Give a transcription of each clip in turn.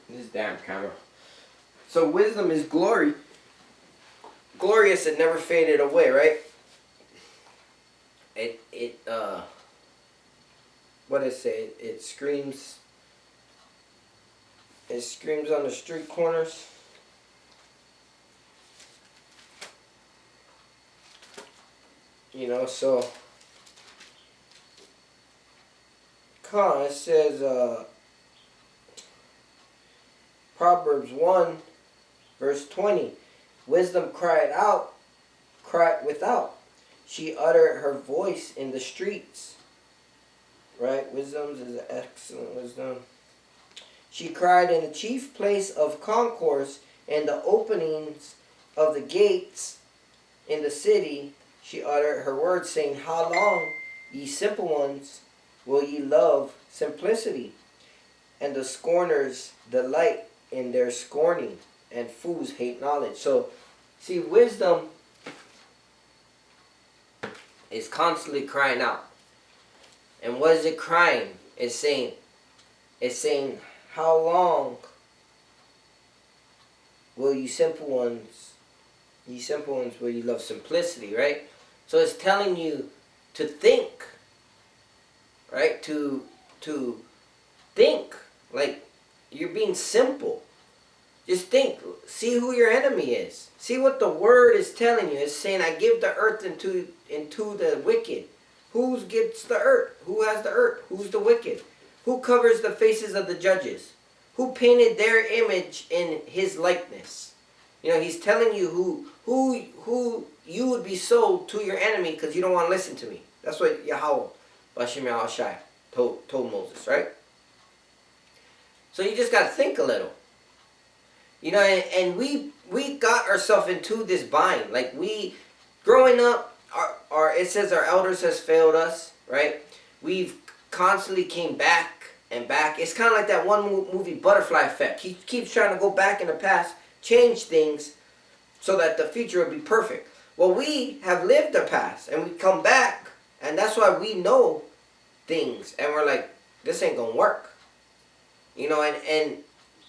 This damn camera. So wisdom is glory. Glorious and never faded away, right? What it say? It screams on the street corners. You know, so it says Proverbs 1 verse 20, wisdom cried without. She uttered her voice in the streets. Right? Wisdom is excellent wisdom. She cried in the chief place of concourse and the openings of the gates in the city. She uttered her words, saying, how long, ye simple ones, will ye love simplicity? And the scorners delight in their scorning, and fools hate knowledge. So, see, wisdom is constantly crying out. And what is it crying? It's saying, how long will ye simple ones, will ye love simplicity, right? So it's telling you to think, right? To think, like you're being simple. Just think, see who your enemy is. See what the word is telling you. It's saying, I give the earth into the wicked. Who gets the earth? Who has the earth? Who's the wicked? Who covers the faces of the judges? Who painted their image in his likeness? You know, he's telling you who you would be sold to your enemy because you don't want to listen to me. That's what Yahweh, Bashem Yahushai, told Moses, right? So you just got to think a little. You know, and we got ourselves into this bind. Like growing up, it says our elders has failed us, right? We've constantly came back and back. It's kind of like that one movie, Butterfly Effect. He keeps trying to go back in the past, change things so that the future will be perfect. Well, we have lived the past and we come back, and that's why we know things and we're like, this ain't gonna work. You know, and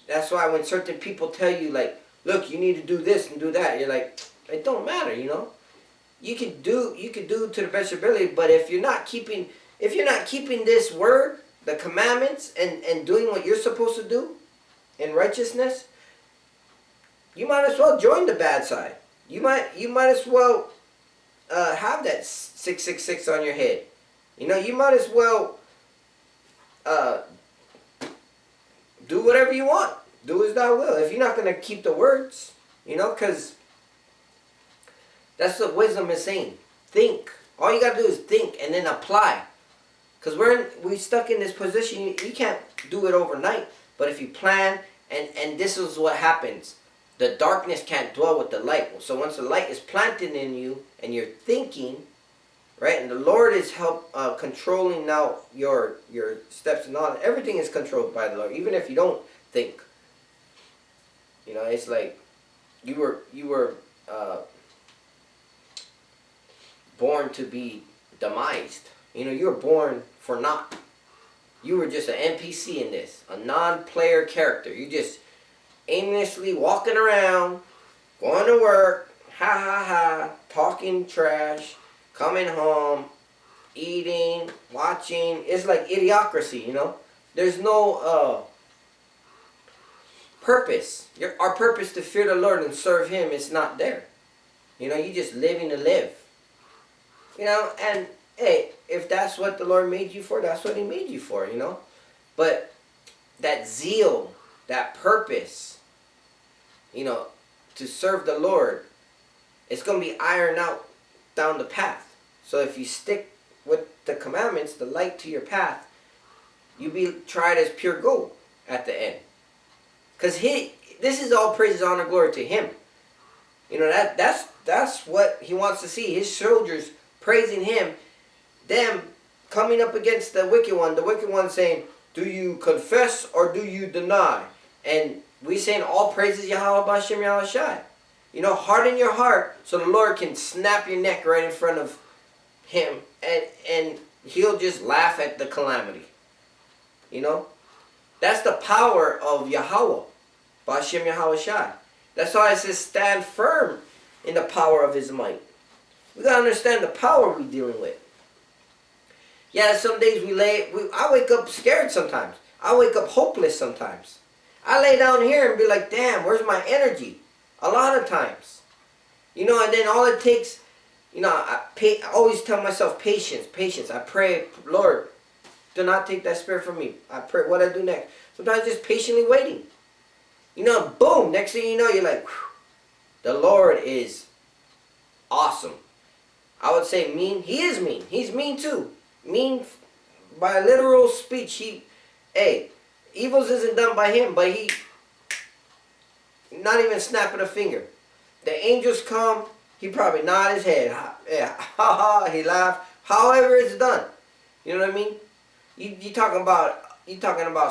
that's why when certain people tell you, like, look, you need to do this and do that, you're like, it don't matter, you know. You can do to the best of your ability, but if you're not keeping this word, the commandments, and doing what you're supposed to do in righteousness, you might as well join the bad side. You might as well have that 666 on your head. You know, you might as well do whatever you want. Do as thou will. If you're not going to keep the words, you know, because that's what wisdom is saying. Think. All you got to do is think and then apply. Because we're stuck in this position. You can't do it overnight. But if you plan, and this is what happens. The darkness can't dwell with the light. So once the light is planted in you and you're thinking, right, and the Lord is controlling now your steps and all, everything is controlled by the Lord, even if you don't think. You know, it's like you were born to be demised. You know, you were born for naught. You were just an NPC in this, a non-player character. You just aimlessly walking around, going to work, talking trash, coming home, eating, watching. It's like idiocracy, you know. There's no purpose. Our purpose to fear the Lord and serve Him is not there. You know, you just living to live. You know, and hey, if that's what the Lord made you for, that's what He made you for, you know. But that zeal, that purpose, you know, to serve the Lord, it's going to be ironed out down the path. So if you stick with the commandments, the light to your path, you'll be tried as pure gold at the end. Because this is all praises, honor, glory to Him. You know, that's what He wants to see. His soldiers praising Him, them coming up against the wicked one saying, do you confess or do you deny? And we saying all praises Yahweh Bashem Yahushai. You know, harden your heart so the Lord can snap your neck right in front of Him, and He'll just laugh at the calamity. You know, that's the power of Yahweh. Ba'ashem Yahawashi. That's why it says stand firm in the power of his might. We got to understand the power we're dealing with. Yeah, some days I wake up scared sometimes. I wake up hopeless sometimes. I lay down here and be like, damn, where's my energy? A lot of times. You know, and then all it takes, you know, I always tell myself patience, patience. I pray, Lord, do not take that spirit from me. I pray, what I do next? Sometimes just patiently waiting. You know, boom, next thing you know, you're like, whew, the Lord is awesome. I would say mean. He is mean. He's mean too. Mean by literal speech. Evils isn't done by him, but he not even snapping a finger. The angels come, he probably nod his head. Yeah, ha ha, he laughed. However it's done. You know what I mean? You talking about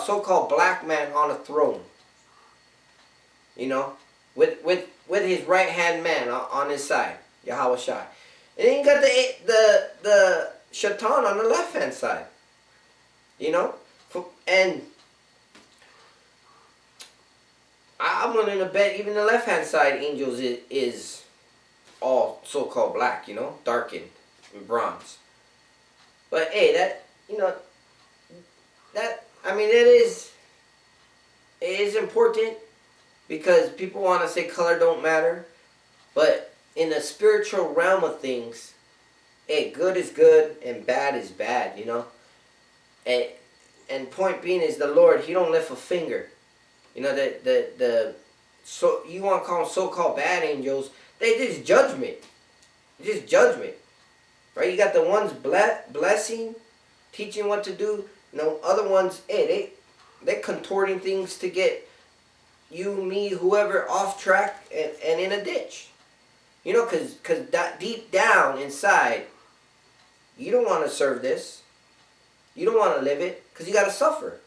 so-called black man on a throne. You know? With his right hand man on his side. Yahawashi. And then you got the Shaitan on the left hand side. You know? And I'm willing to bet even the left hand side angels is all so-called black, you know, darkened with bronze. But hey, that, you know, that, I mean, it is important because people want to say color don't matter, but in the spiritual realm of things, hey, good is good and bad is bad, you know. And point being is the Lord, he don't lift a finger. You know, so you want to call them so-called bad angels, they just judgment. Just judgment. Right? You got the ones blessing, teaching what to do. You know, other ones, hey, they're contorting things to get you, me, whoever off track and in a ditch. You know, because that deep down inside, you don't want to serve this. You don't want to live it because you got to suffer.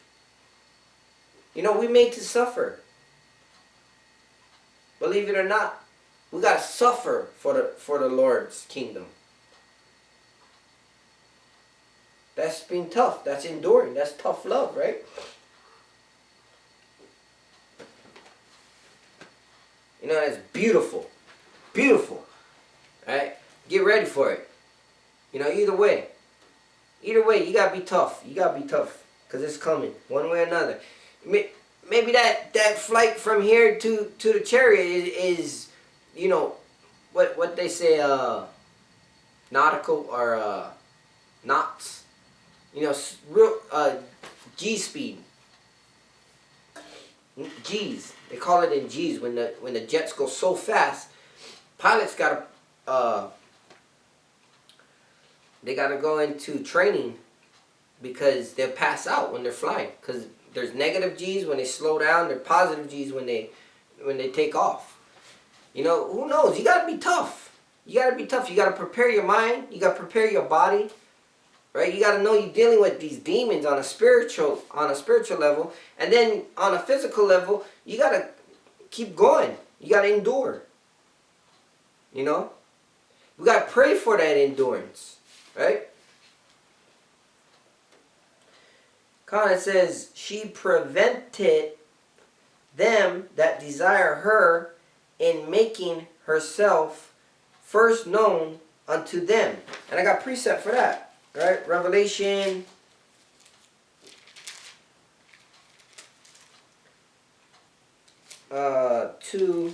You know, we made to suffer. Believe it or not, we got to suffer for the Lord's kingdom. That's being tough. That's enduring. That's tough love, right? You know, that's beautiful. Beautiful. Right? Get ready for it. You know, either way, you got to be tough. You got to be tough because it's coming one way or another. Maybe that flight from here to the chariot is you know, what they say, nautical or knots. You know, real G speed. G's. They call it in G's when the jets go so fast. Pilots they gotta go into training because they'll pass out when they're flying. Because there's negative G's when they slow down. There's positive G's when they take off. You know, who knows? You gotta be tough. You gotta be tough. You gotta prepare your mind. You gotta prepare your body. Right? You gotta know you're dealing with these demons on a spiritual level, and then on a physical level, you gotta keep going. You gotta endure. You know? We gotta pray for that endurance. Right? It says, she prevented them that desire her in making herself first known unto them. And I got precept for that. Right? Revelation 2.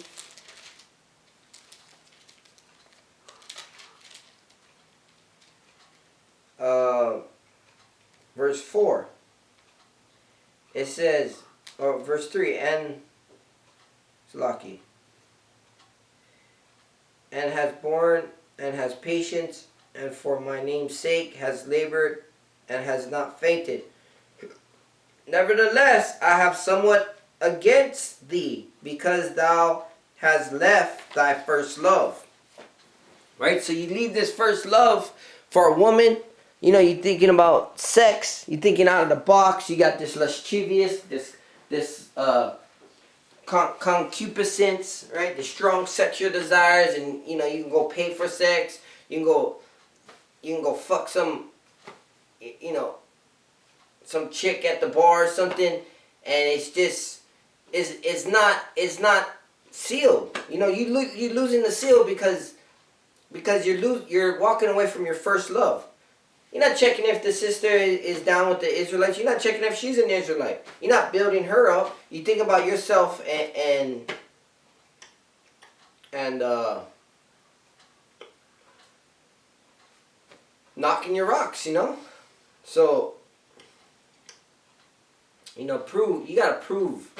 Verse 4. It says, or verse 3, and it's lucky. And has borne and has patience, and for my name's sake has labored and has not fainted. Nevertheless, I have somewhat against thee, because thou hast left thy first love. Right? So you leave this first love for a woman. You know, you're thinking about sex. You're thinking out of the box. You got this lascivious, this concupiscence, right? The strong sexual desires, and you know, you can go pay for sex. You can go fuck some, you know, some chick at the bar or something, and it's just, is not sealed. You know, you're losing the seal because you're walking away from your first love. You're not checking if the sister is down with the Israelites. You're not checking if she's an Israelite. You're not building her up. You think about yourself and knocking your rocks, you know? So, you know, you gotta prove.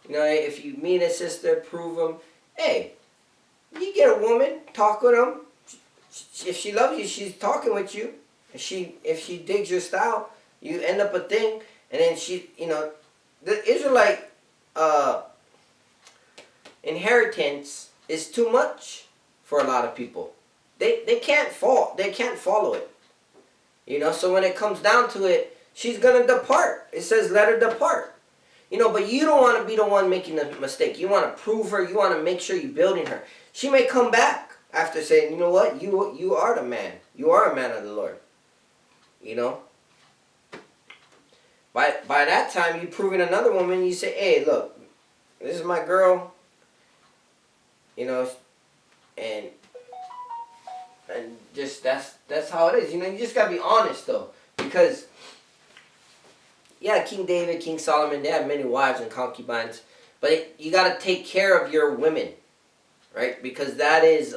You know, if you meet a sister, prove them. Hey, you get a woman, talk with them. If she loves you, she's talking with you. If she digs your style, you end up a thing. And then you know, the Israelite inheritance is too much for a lot of people. They can't follow it. You know, so when it comes down to it, she's gonna depart. It says let her depart. You know, but you don't want to be the one making the mistake. You want to prove her. You want to make sure you're building her. She may come back after saying, you know what, you are the man. You are a man of the Lord. You know. By that time, you're proving another woman. You say, hey, look, this is my girl. You know, and just that's how it is. You know, you just gotta be honest though, because yeah, King David, King Solomon, they had many wives and concubines, but you gotta take care of your women, right? Because that is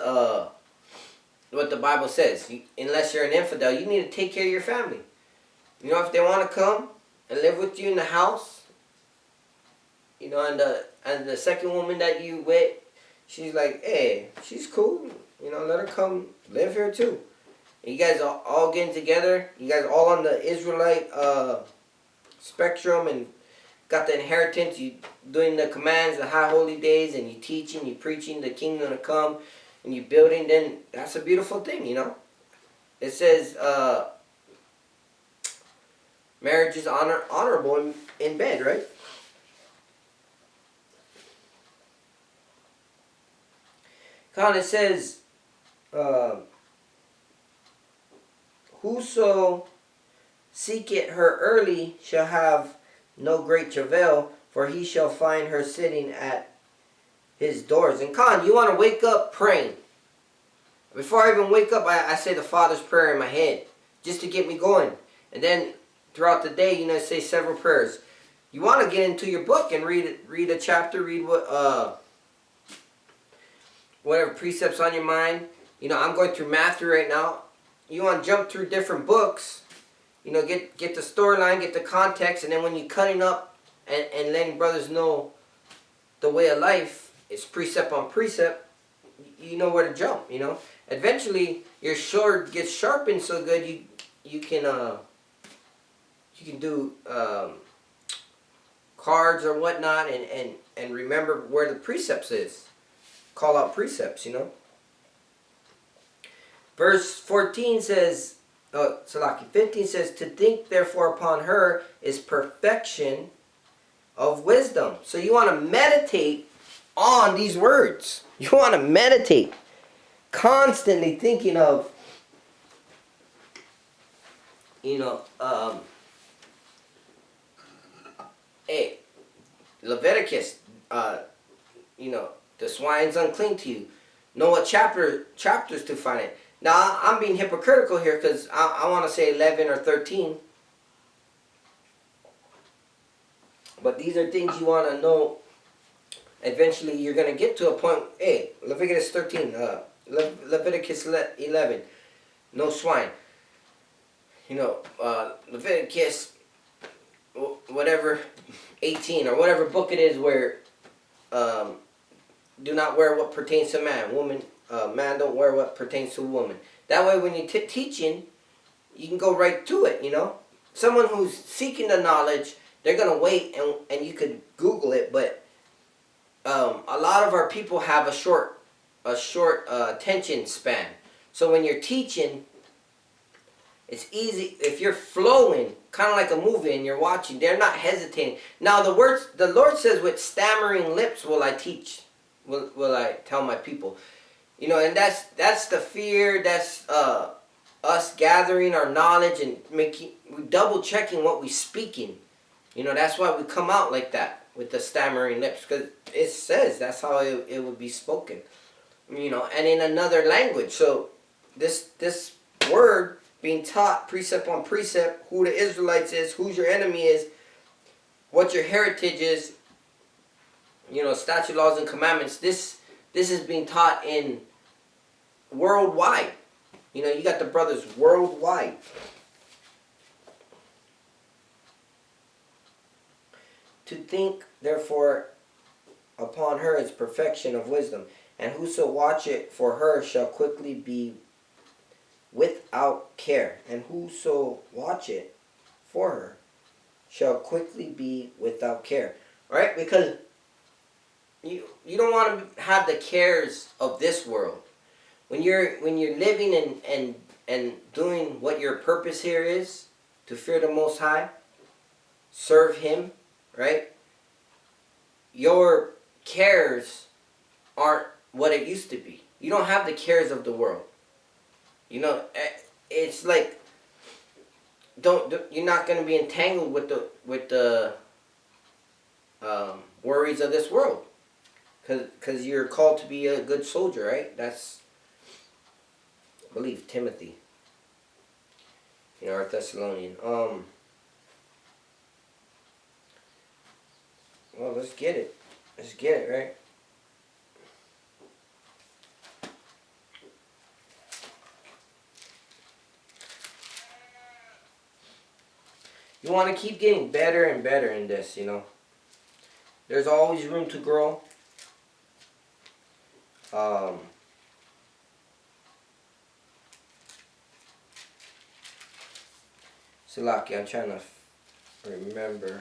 what the Bible says. Unless you're an infidel, you need to take care of your family. You know, if they want to come and live with you in the house, you know, and the second woman that you with, she's like, hey, she's cool. You know, let her come live here too. And you guys are all getting together. You guys all on the Israelite spectrum and got the inheritance. You doing the commands, the high holy days, and you teaching, you preaching the kingdom to come, and you building. Then that's a beautiful thing, you know. It says marriage is honorable in bed, right? Kind of says, whoso seeketh her early shall have no great travail, for he shall find her sitting at his doors. And Khan, you want to wake up praying. Before I even wake up, I say the Father's Prayer in my head, just to get me going. And then throughout the day, you know, say several prayers. You want to get into your book and read a chapter, read whatever precepts on your mind. You know, I'm going through Matthew right now. You want to jump through different books. You know, get the storyline, get the context, and then when you're cutting up and letting brothers know the way of life, it's precept on precept, you know where to jump, you know. Eventually, your sword gets sharpened so good you can do cards or whatnot and remember where the precepts is. Call out precepts, you know. Verse 14 says, 15 says, to think therefore upon her is perfection of wisdom. So you want to meditate on these words. You want to meditate. Constantly thinking of, you know, hey, Leviticus, you know, the swine's unclean to you. Know what chapters to find it. Now, I'm being hypocritical here because I want to say 11 or 13. But these are things you want to know. Eventually, you're going to get to a point. Hey, Leviticus 13, Leviticus 11, no swine. You know, Leviticus, whatever, 18 or whatever book it is where do not wear what pertains to man. Man don't wear what pertains to a woman. That way when you're teaching, you can go right to it, you know. Someone who's seeking the knowledge, they're going to wait and you could Google it, but a lot of our people have a short attention span. So when you're teaching, it's easy. If you're flowing, kind of like a movie and you're watching, they're not hesitating. Now the Lord says, with stammering lips will I teach, will I tell my people. You know, and that's the fear, that's us gathering our knowledge and double checking what we're speaking. You know, that's why we come out like that. with the stammering lips, because it says that's how it would be spoken, you know, and in another language. So this word being taught precept on precept, who the Israelites is, who's your enemy is, what your heritage is, you know, statute, laws, and commandments. This is being taught in worldwide. You know, you got the brothers worldwide. To think, therefore, upon her is perfection of wisdom, and whoso watcheth for her shall quickly be without care. And whoso watcheth for her shall quickly be without care. Right? Because you don't want to have the cares of this world. When you're living and doing what your purpose here is, to fear the Most High, serve Him, right? Your cares aren't what it used to be. You don't have the cares of the world. You know, it's like you're not going to be entangled with the worries of this world, because you're called to be a good soldier, right? That's, I believe, Timothy. You know, our Thessalonian. Well, let's get it. Let's get it, right? You want to keep getting better and better in this, you know. There's always room to grow. Silaki, I'm trying to remember.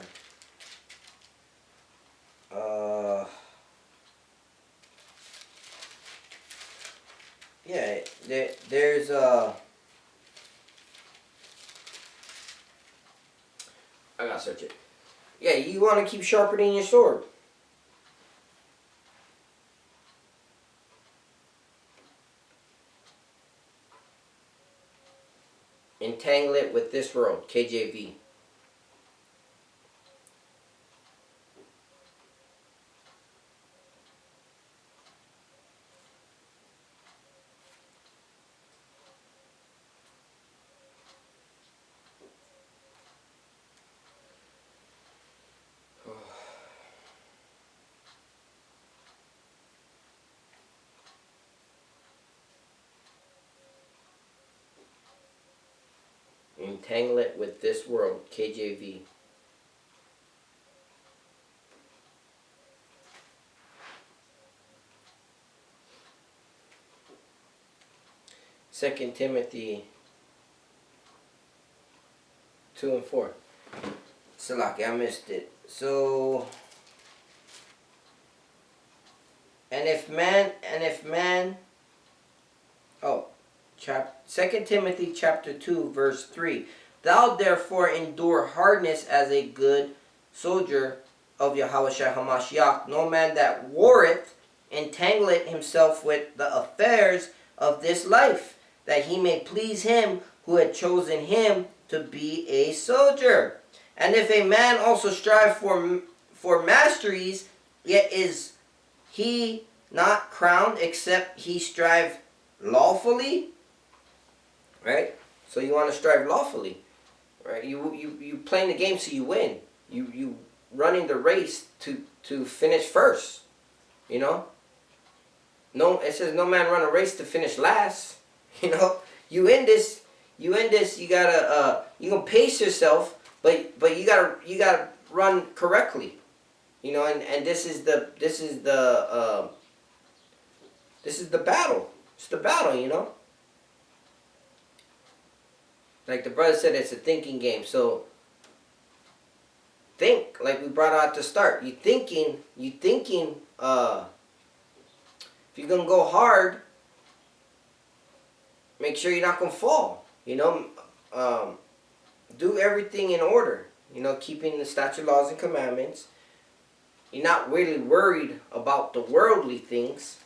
Yeah, there's I gotta search it. Yeah, you want to keep sharpening your sword. Entangle it with this world, KJV. Entangle it with this world, KJV. Second Timothy 2 and 4. Salaki, I missed it. So, and if man, oh, 2 Timothy chapter 2 verse 3. Thou therefore endure hardness as a good soldier of Yahushua HaMashiach. No man that warreth entangleth himself with the affairs of this life, that he may please him who had chosen him to be a soldier. And if a man also strive for masteries, yet is he not crowned except he strive lawfully. Right? So you want to strive lawfully. Right? You playing the game so you win. You running the race to finish first. You know? No, it says no man run a race to finish last. You know? You in this, you gotta you can pace yourself, but you gotta run correctly. You know, and this is the battle. It's the battle, you know? Like the brother said, it's a thinking game. So think, like we brought out to start. You thinking, if you're gonna go hard, make sure you're not gonna fall. You know, do everything in order. You know, keeping the statute, laws, and commandments. You're not really worried about the worldly things.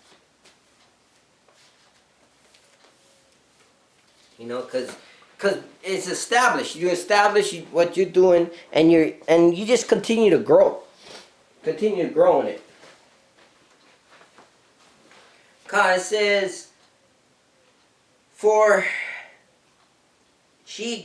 You know, because it's established. You establish what you're doing, and you just continue to grow. continue growing it. Because it says, for she